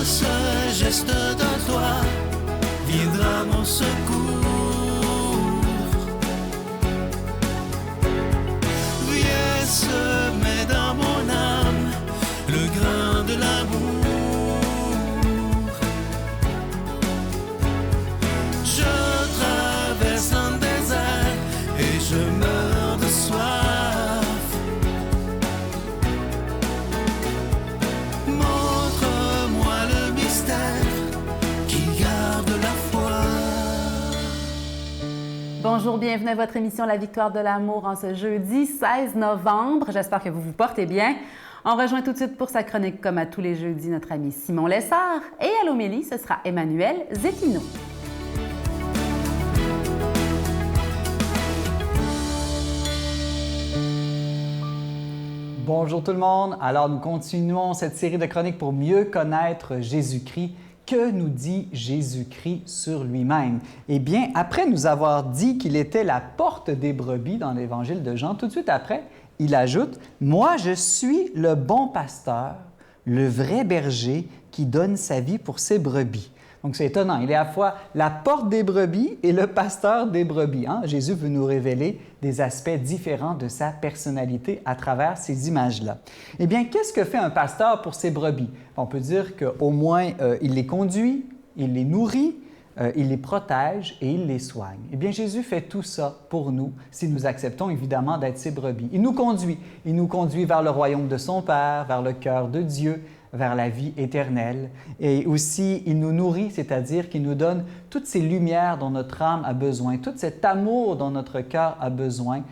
ce geste de toi viendra mon secours. Viens semer dans mon âme le grain de l'amour. Je traverse un désert et je meurs de soif. Montre-moi le mystère qui garde la foi. Bonjour, bienvenue à votre émission La Victoire de l'amour en ce jeudi 16 novembre. J'espère que vous vous portez bien. On rejoint tout de suite pour sa chronique, comme à tous les jeudis, notre ami Simon Lessard. Et à l'homélie, ce sera Emmanuel Zétino. Bonjour tout le monde. Alors, nous continuons cette série de chroniques pour mieux connaître Jésus-Christ. Que nous dit Jésus-Christ sur lui-même? Eh bien, après nous avoir dit qu'il était la porte des brebis dans l'Évangile de Jean, tout de suite après, il ajoute « Moi, je suis le bon pasteur, le vrai berger qui donne sa vie pour ses brebis. » Donc, c'est étonnant. Il est à la fois la porte des brebis et le pasteur des brebis. Hein? Jésus veut nous révéler des aspects différents de sa personnalité à travers ces images-là. Eh bien, qu'est-ce que fait un pasteur pour ses brebis? On peut dire qu'au moins, il les conduit, il les nourrit, il les protège et il les soigne. Eh bien, Jésus fait tout ça pour nous, si nous acceptons évidemment d'être ses brebis. Il nous conduit vers le royaume de son Père, vers le cœur de Dieu, vers la vie éternelle. Et aussi, il nous nourrit, c'est-à-dire qu'il nous donne toutes ces lumières dont notre âme a besoin, tout cet amour dont notre cœur a besoin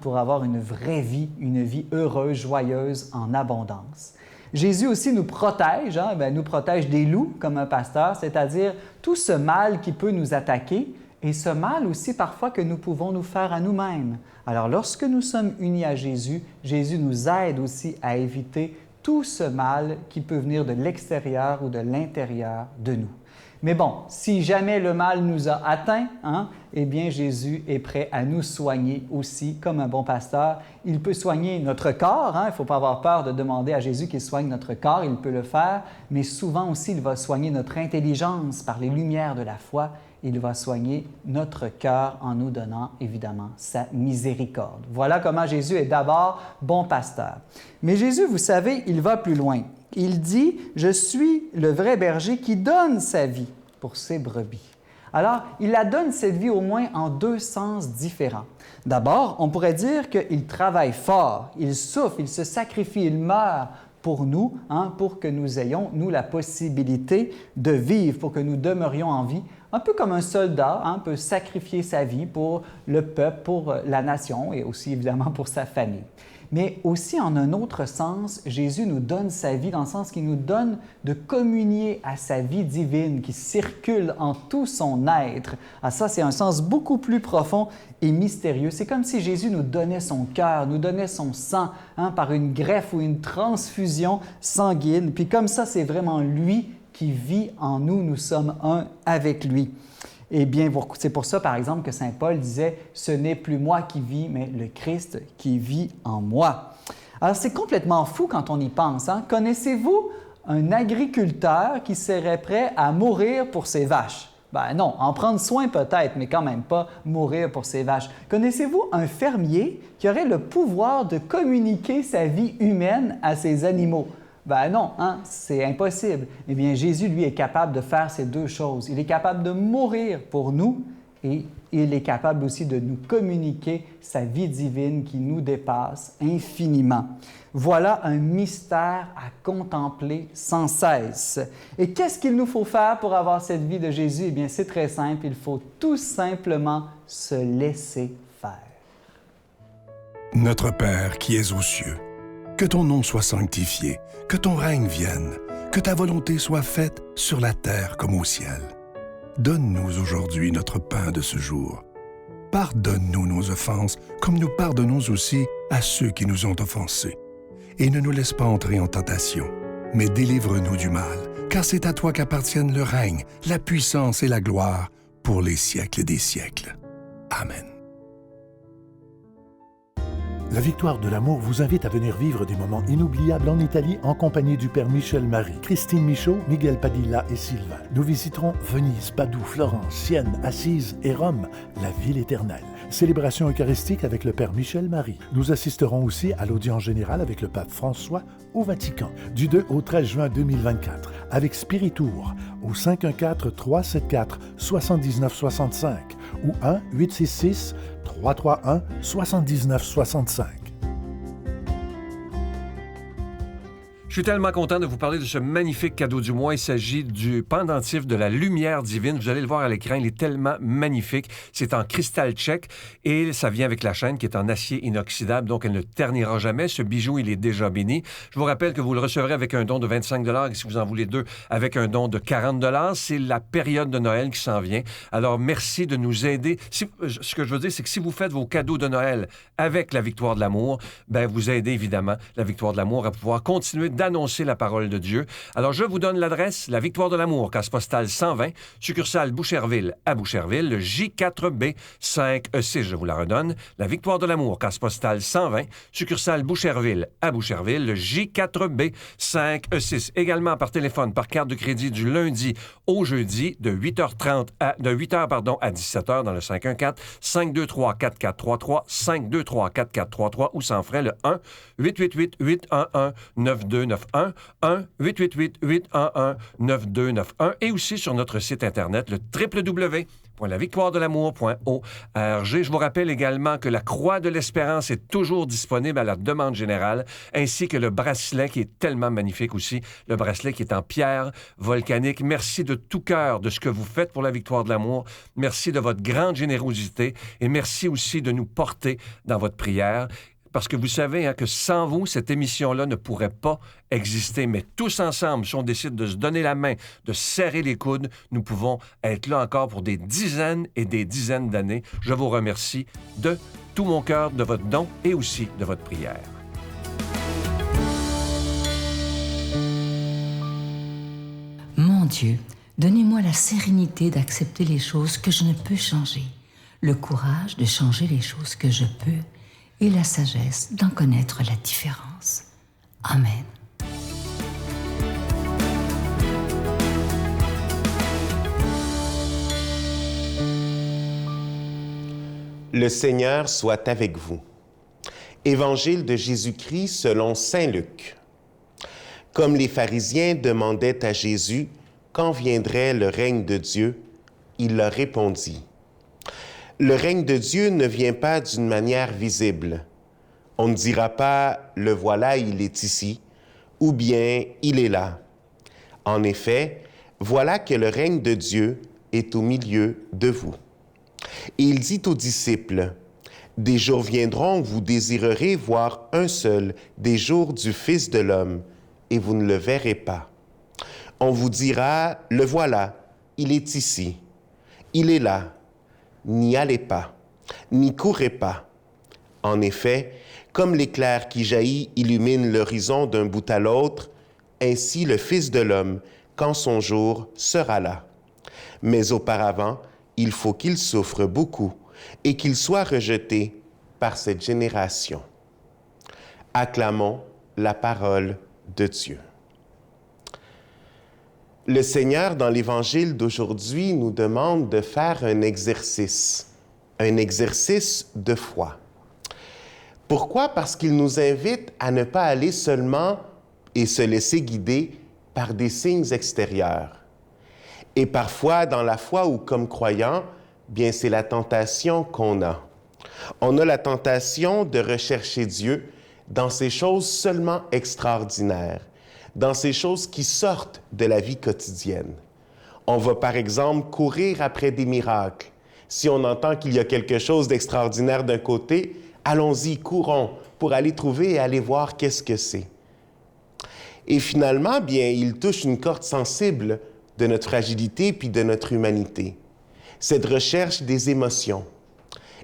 pour avoir une vraie vie, une vie heureuse, joyeuse, en abondance. Jésus aussi nous protège, nous protège des loups comme un pasteur, c'est-à-dire tout ce mal qui peut nous attaquer et ce mal aussi parfois que nous pouvons nous faire à nous-mêmes. Alors lorsque nous sommes unis à Jésus, Jésus nous aide aussi à éviter tout ce mal qui peut venir de l'extérieur ou de l'intérieur de nous. Mais bon, si jamais le mal nous a atteints, eh bien Jésus est prêt à nous soigner aussi comme un bon pasteur. Il peut soigner notre corps, il ne faut pas avoir peur de demander à Jésus qu'il soigne notre corps, il peut le faire, mais souvent aussi il va soigner notre intelligence par les lumières de la foi. Il va soigner notre cœur en nous donnant évidemment sa miséricorde. Voilà comment Jésus est d'abord bon pasteur. Mais Jésus, vous savez, il va plus loin. Il dit « Je suis le vrai berger qui donne sa vie pour ses brebis ». Alors, il la donne cette vie au moins en deux sens différents. D'abord, on pourrait dire qu'il travaille fort, il souffre, il se sacrifie, il meurt pour nous, pour que nous ayons, nous, la possibilité de vivre, pour que nous demeurions en vie. Un peu comme un soldat peut sacrifier sa vie pour le peuple, pour la nation et aussi évidemment pour sa famille. Mais aussi en un autre sens, Jésus nous donne sa vie dans le sens qu'il nous donne de communier à sa vie divine qui circule en tout son être. Ah, ça, c'est un sens beaucoup plus profond et mystérieux. C'est comme si Jésus nous donnait son cœur, nous donnait son sang par une greffe ou une transfusion sanguine. Puis comme ça, c'est vraiment lui qui vit en nous, nous sommes un avec lui. Eh bien, c'est pour ça, par exemple, que Saint Paul disait « Ce n'est plus moi qui vis, mais le Christ qui vit en moi ». Alors, c'est complètement fou quand on y pense. Connaissez-vous un agriculteur qui serait prêt à mourir pour ses vaches? Ben non, en prendre soin peut-être, mais quand même pas mourir pour ses vaches. Connaissez-vous un fermier qui aurait le pouvoir de communiquer sa vie humaine à ses animaux? Ben non, c'est impossible. Eh bien, Jésus, lui, est capable de faire ces deux choses. Il est capable de mourir pour nous et il est capable aussi de nous communiquer sa vie divine qui nous dépasse infiniment. Voilà un mystère à contempler sans cesse. Et qu'est-ce qu'il nous faut faire pour avoir cette vie de Jésus? Eh bien, c'est très simple. Il faut tout simplement se laisser faire. Notre Père qui es aux cieux, que ton nom soit sanctifié, que ton règne vienne, que ta volonté soit faite sur la terre comme au ciel. Donne-nous aujourd'hui notre pain de ce jour. Pardonne-nous nos offenses, comme nous pardonnons aussi à ceux qui nous ont offensés. Et ne nous laisse pas entrer en tentation, mais délivre-nous du mal, car c'est à toi qu'appartiennent le règne, la puissance et la gloire pour les siècles des siècles. Amen. La Victoire de l'amour vous invite à venir vivre des moments inoubliables en Italie en compagnie du Père Michel Marie, Christine Michaud, Miguel Padilla et Sylvain. Nous visiterons Venise, Padoue, Florence, Sienne, Assise et Rome, la ville éternelle. Célébration eucharistique avec le Père Michel Marie. Nous assisterons aussi à l'audience générale avec le Pape François au Vatican, du 2 au 13 juin 2024, avec Spiritour au 514-374-7965 ou 1-866-331-7965. Je suis tellement content de vous parler de ce magnifique cadeau du mois. Il s'agit du pendentif de la lumière divine. Vous allez le voir à l'écran, il est tellement magnifique. C'est en cristal tchèque et ça vient avec la chaîne qui est en acier inoxydable, donc elle ne ternira jamais. Ce bijou, il est déjà béni. Je vous rappelle que vous le recevrez avec un don de 25 $ et si vous en voulez deux, avec un don de 40 $. C'est la période de Noël qui s'en vient. Alors, merci de nous aider. Ce que je veux dire, c'est que si vous faites vos cadeaux de Noël avec la Victoire de l'amour, ben vous aidez évidemment la Victoire de l'amour à pouvoir continuer d'annoncer la parole de Dieu. Alors, je vous donne l'adresse, la Victoire de l'amour, case postale 120, succursale Boucherville à Boucherville, le J4B 5E6, je vous la redonne. La Victoire de l'amour, case postale 120, succursale Boucherville à Boucherville, le J4B 5E6. Également par téléphone, par carte de crédit du lundi au jeudi, de 8h à 17h dans le 514-523-4433, 523-4433 ou sans frais le 1-888-811-9291, 1-888-811-9291 et aussi sur notre site Internet, le www.lavictoiredelamour.org. Je vous rappelle également que la Croix de l'Espérance est toujours disponible à la demande générale, ainsi que le bracelet qui est tellement magnifique aussi, le bracelet qui est en pierre volcanique. Merci de tout cœur de ce que vous faites pour la Victoire de l'amour. Merci de votre grande générosité et merci aussi de nous porter dans votre prière. Parce que vous savez que sans vous, cette émission-là ne pourrait pas exister. Mais tous ensemble, si on décide de se donner la main, de serrer les coudes, nous pouvons être là encore pour des dizaines et des dizaines d'années. Je vous remercie de tout mon cœur, de votre don et aussi de votre prière. Mon Dieu, donnez-moi la sérénité d'accepter les choses que je ne peux changer, le courage de changer les choses que je peux, et la sagesse d'en connaître la différence. Amen. Le Seigneur soit avec vous. Évangile de Jésus-Christ selon saint Luc. Comme les pharisiens demandaient à Jésus quand viendrait le règne de Dieu, il leur répondit: le règne de Dieu ne vient pas d'une manière visible. On ne dira pas « le voilà, il est ici » ou bien « il est là ». En effet, voilà que le règne de Dieu est au milieu de vous. Et il dit aux disciples: « Des jours viendront où vous désirerez voir un seul des jours du Fils de l'homme, et vous ne le verrez pas. On vous dira « le voilà, il est ici, il est là ». N'y allez pas, n'y courez pas. En effet, comme l'éclair qui jaillit illumine l'horizon d'un bout à l'autre, ainsi le Fils de l'homme, quand son jour sera là. Mais auparavant, il faut qu'il souffre beaucoup et qu'il soit rejeté par cette génération. Acclamons la parole de Dieu. Le Seigneur, dans l'Évangile d'aujourd'hui, nous demande de faire un exercice de foi. Pourquoi? Parce qu'il nous invite à ne pas aller seulement et se laisser guider par des signes extérieurs. Et parfois, dans la foi ou comme croyant, bien c'est la tentation qu'on a. On a la tentation de rechercher Dieu dans ces choses seulement extraordinaires, dans ces choses qui sortent de la vie quotidienne. On va par exemple courir après des miracles. Si on entend qu'il y a quelque chose d'extraordinaire d'un côté, allons-y, courons pour aller trouver et aller voir qu'est-ce que c'est. Et finalement, bien, il touche une corde sensible de notre fragilité puis de notre humanité. Cette recherche des émotions.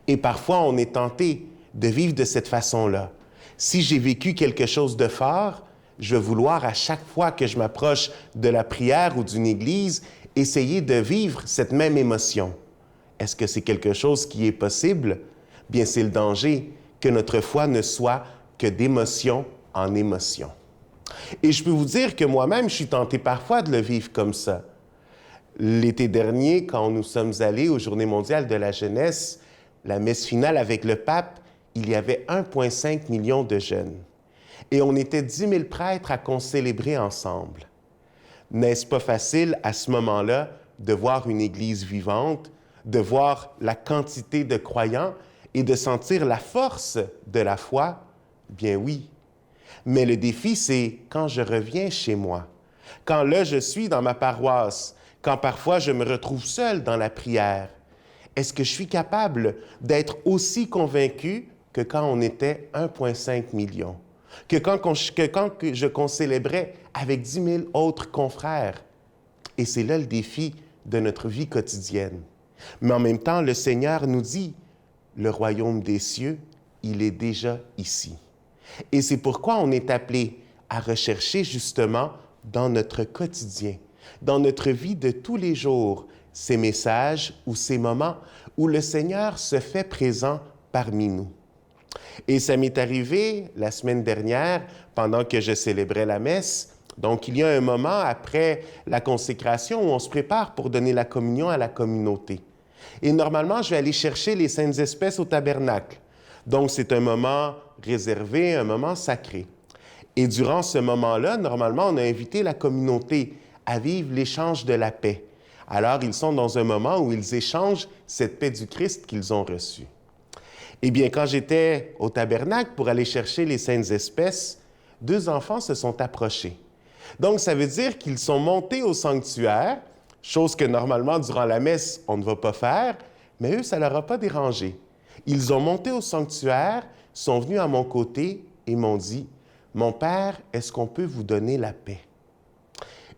Et parfois, on est tenté de vivre de cette façon-là. Si j'ai vécu quelque chose de fort, je vais vouloir à chaque fois que je m'approche de la prière ou d'une église, essayer de vivre cette même émotion. Est-ce que c'est quelque chose qui est possible? Bien, c'est le danger que notre foi ne soit que d'émotion en émotion. Et je peux vous dire que moi-même, je suis tenté parfois de le vivre comme ça. L'été dernier, quand nous sommes allés aux Journées mondiales de la jeunesse, la messe finale avec le pape, il y avait 1,5 million de jeunes. Et on était 10 000 prêtres à concélébrer ensemble. N'est-ce pas facile à ce moment-là de voir une Église vivante, de voir la quantité de croyants et de sentir la force de la foi? Bien oui. Mais le défi, c'est quand je reviens chez moi, quand là je suis dans ma paroisse, quand parfois je me retrouve seul dans la prière. Est-ce que je suis capable d'être aussi convaincu que quand on était 1,5 million? Que quand je concélébrais avec 10 000 autres confrères? Et c'est là le défi de notre vie quotidienne. Mais en même temps, le Seigneur nous dit, le royaume des cieux, il est déjà ici. Et c'est pourquoi on est appelé à rechercher justement dans notre quotidien, dans notre vie de tous les jours, ces messages ou ces moments où le Seigneur se fait présent parmi nous. Et ça m'est arrivé la semaine dernière, pendant que je célébrais la messe. Donc, il y a un moment après la consécration où on se prépare pour donner la communion à la communauté. Et normalement, je vais aller chercher les saintes espèces au tabernacle. Donc, c'est un moment réservé, un moment sacré. Et durant ce moment-là, normalement, on a invité la communauté à vivre l'échange de la paix. Alors, ils sont dans un moment où ils échangent cette paix du Christ qu'ils ont reçue. Eh bien, quand j'étais au tabernacle pour aller chercher les saintes espèces, 2 enfants se sont approchés. Donc, ça veut dire qu'ils sont montés au sanctuaire, chose que normalement, durant la messe, on ne va pas faire, mais eux, ça ne leur a pas dérangé. Ils ont monté au sanctuaire, sont venus à mon côté et m'ont dit, « Mon Père, est-ce qu'on peut vous donner la paix? »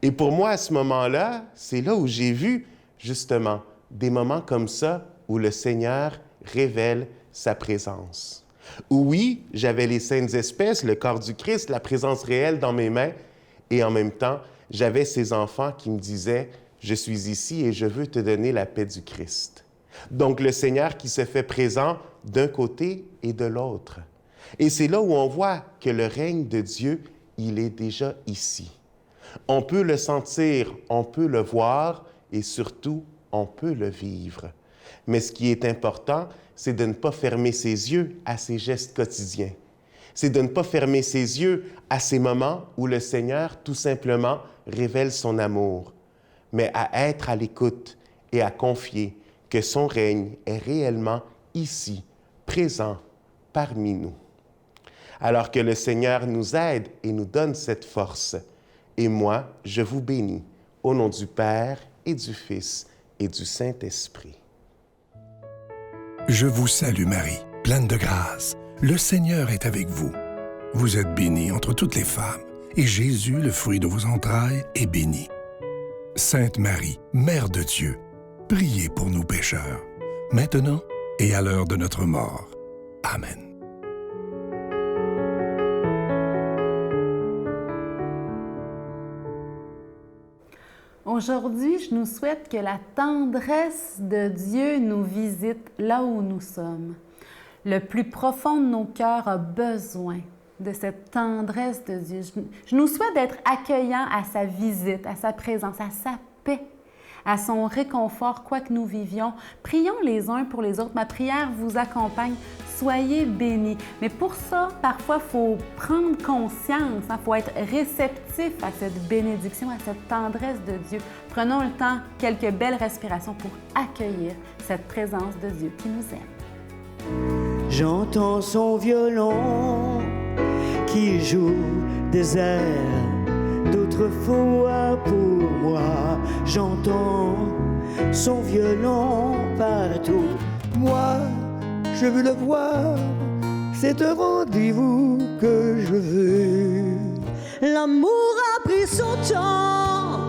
Et pour moi, à ce moment-là, c'est là où j'ai vu, justement, des moments comme ça où le Seigneur révèle sa présence. Oui, j'avais les saintes espèces, le corps du Christ, la présence réelle dans mes mains, et en même temps, j'avais ces enfants qui me disaient, « Je suis ici et je veux te donner la paix du Christ. » Donc, le Seigneur qui se fait présent d'un côté et de l'autre. Et c'est là où on voit que le règne de Dieu, il est déjà ici. On peut le sentir, on peut le voir et surtout, on peut le vivre. Mais ce qui est important, c'est de ne pas fermer ses yeux à ces gestes quotidiens. C'est de ne pas fermer ses yeux à ces moments où le Seigneur, tout simplement, révèle son amour, mais à être à l'écoute et à confier que son règne est réellement ici, présent, parmi nous. Alors que le Seigneur nous aide et nous donne cette force. Et moi, je vous bénis, au nom du Père et du Fils et du Saint-Esprit. Je vous salue Marie, pleine de grâce. Le Seigneur est avec vous. Vous êtes bénie entre toutes les femmes, et Jésus, le fruit de vos entrailles, est béni. Sainte Marie, Mère de Dieu, priez pour nous pécheurs, maintenant et à l'heure de notre mort. Amen. Aujourd'hui, je nous souhaite que la tendresse de Dieu nous visite là où nous sommes. Le plus profond de nos cœurs a besoin de cette tendresse de Dieu. Je nous souhaite d'être accueillants à sa visite, à sa présence, à sa paix, à son réconfort, quoi que nous vivions. Prions les uns pour les autres. Ma prière vous accompagne. Soyez bénis. Mais pour ça, parfois, il faut prendre conscience, il faut être réceptif à cette bénédiction, à cette tendresse de Dieu. Prenons le temps, quelques belles respirations pour accueillir cette présence de Dieu qui nous aime. J'entends son violon qui joue des airs d'autrefois pour moi. J'entends son violon partout. Moi, je veux le voir, c'est un rendez-vous que je veux. L'amour a pris son temps